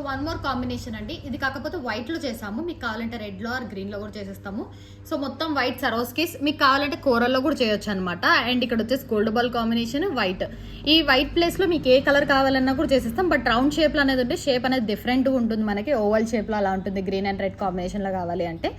One more combination అండి. ఇది కాకపోతే వైట్ లో చేసాము, మీకు కావాలంటే రెడ్ లో ఆర్ గ్రీన్ లో కూడా చేసేస్తాము. సో మొత్తం వైట్ సరోస్కిస్, మీకు కావాలంటే కోరల్లో కూడా చేయొచ్చు అనమాట. అండ్ ఇక్కడ వచ్చేసి గోల్డ్ బాల్ కాంబినేషన్ వైట్. ఈ వైట్ ప్లేస్ లో మీకు ఏ కలర్ కావాలన్నా కూడా చేసేస్తాం. బట్ రౌండ్ షేప్ లో అనేది ఉంటే షేప్ అనేది డిఫరెంట్ ఉంటుంది మనకి. ఓవల్ షేప్ లో అలా ఉంటుంది, గ్రీన్ అండ్ రెడ్ కాంబినేషన్ లో కావాలి అంటే.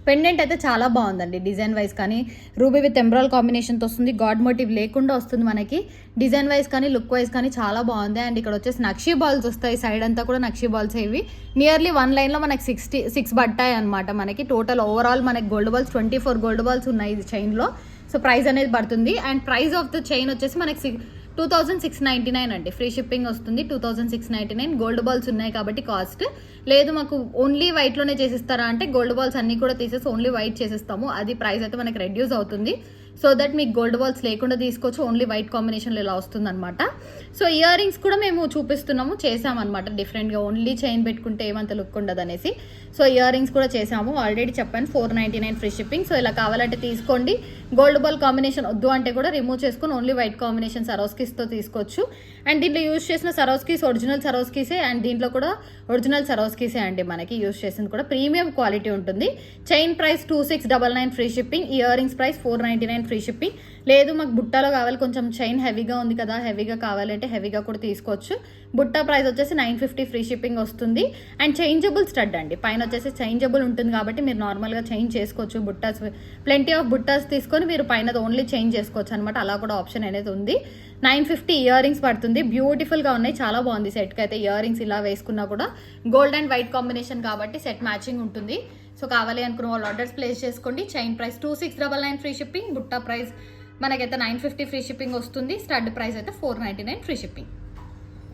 పెండెంట్ అయితే చాలా బాగుందండి, డిజైన్ వైజ్ కానీ రూబీ విత్ ఎంబ్రాయిల్ కాంబినేషన్తో వస్తుంది. గాడ్ మోటివ్ లేకుండా వస్తుంది మనకి. డిజైన్ వైజ్ కానీ లుక్ వైజ్ కానీ చాలా బాగుంది. అండ్ ఇక్కడ వచ్చేసి నక్షీ బాల్స్ వస్తాయి, సైడ్ అంతా కూడా నక్షీ బాల్స్. ఇవి నియర్లీ 1 లైన్లో మనకి 6 పట్టాయి అనమాట. మనకి టోటల్ ఓవరాల్ మనకి గోల్డ్ బాల్స్ 24 గోల్డ్ బాల్స్ ఉన్నాయి ఇది చైన్లో. సో ప్రైస్ అనేది పడుతుంది. And price of the chain వచ్చేసి మనకి 2699 అండి. ఫ్రీ షిప్పింగ్ వస్తుంది. 2699. గోల్డ్ బాల్స్ ఉన్నాయి కాబట్టి కాస్ట్ లేదు. మాకు ఓన్లీ వైట్లోనే చేసిస్తారా అంటే గోల్డ్ బాల్స్ అన్ని కూడా తీసేసి ఓన్లీ వైట్ చేసిస్తాము. అది ప్రైస్ అయితే మనకి రెడ్యూస్ అవుతుంది. సో దట్ మీకు గోల్డ్ బాల్స్ లేకుండా తీసుకోవచ్చు, ఓన్లీ వైట్ కాంబినేషన్లో ఇలా వస్తుంది అనమాట. సో ఇయర్ రింగ్స్ కూడా మేము చూపిస్తున్నాము, చేసామన్నమాట డిఫరెంట్గా. ఓన్లీ చైన్ పెట్టుకుంటే ఏమంత లుక్ ఉండదు అనేసి. సో ఇయర్ రింగ్స్ కూడా చేసాము, ఆల్రెడీ చెప్పాను 499 ఫ్రీ షిప్పింగ్. సో ఇలా కావాలంటే తీసుకోండి. గోల్డ్ బాల్ కాంబినేషన్ వద్దు అంటే కూడా రిమూవ్ చేసుకుని ఓన్లీ వైట్ కాంబినేషన్ సరోస్కీస్తో తీసుకోవచ్చు. అండ్ దీంట్లో యూజ్ చేసిన సరోస్కీస్ ఒరిజినల్ సరోస్కీసే. అండ్ దీంట్లో కూడా ఒరిజినల్ సరోస్కీసే అండి మనకి యూజ్ చేసింది కూడా. ప్రీమియం క్వాలిటీ ఉంటుంది. Chain price 2699 free shipping. Ear rings price 499 free shipping. లేదు మాకు బుట్టాలో కావాలి, కొంచెం చైన్ హెవీగా ఉంది కదా, హెవీగా కావాలంటే హెవీగా కూడా తీసుకోవచ్చు. బుట్టా ప్రైస్ వచ్చేసి 950 ఫ్రీ షిప్పింగ్ వస్తుంది. అండ్ చేంజబుల్ స్టడ్ అండి, పైన వచ్చేసి చేంజబుల్ ఉంటుంది కాబట్టి మీరు నార్మల్గా చేంజ్ చేసుకోవచ్చు. బుట్టాస్ ప్లెంటీ ఆఫ్ బుట్టాస్ తీసుకొని మీరు పైన ఓన్లీ చేంజ్ చేసుకోవచ్చు అనమాట. అలా కూడా ఆప్షన్ అనేది ఉంది. 950 ఇయర్ రింగ్స్ పడుతుంది. బ్యూటిఫుల్గా ఉన్నాయి, చాలా బాగుంది. సెట్కి అయితే ఇయర్ రింగ్స్ ఇలా వేసుకున్నా కూడా గోల్డ్ అండ్ వైట్ కాంబినేషన్ కాబట్టి సెట్ మ్యాచింగ్ ఉంటుంది. సో కావాలి అనుకున్న వాళ్ళు ఆర్డర్స్ ప్లేస్ చేసుకోండి. Chain price 2699 free shipping. బుట్టా ప్రైస్ మనకైతే 950 ఫ్రీ షిప్పింగ్ వస్తుంది. స్టడ్ ప్రైస్ అయితే 499 ఫ్రీ షిప్పింగ్.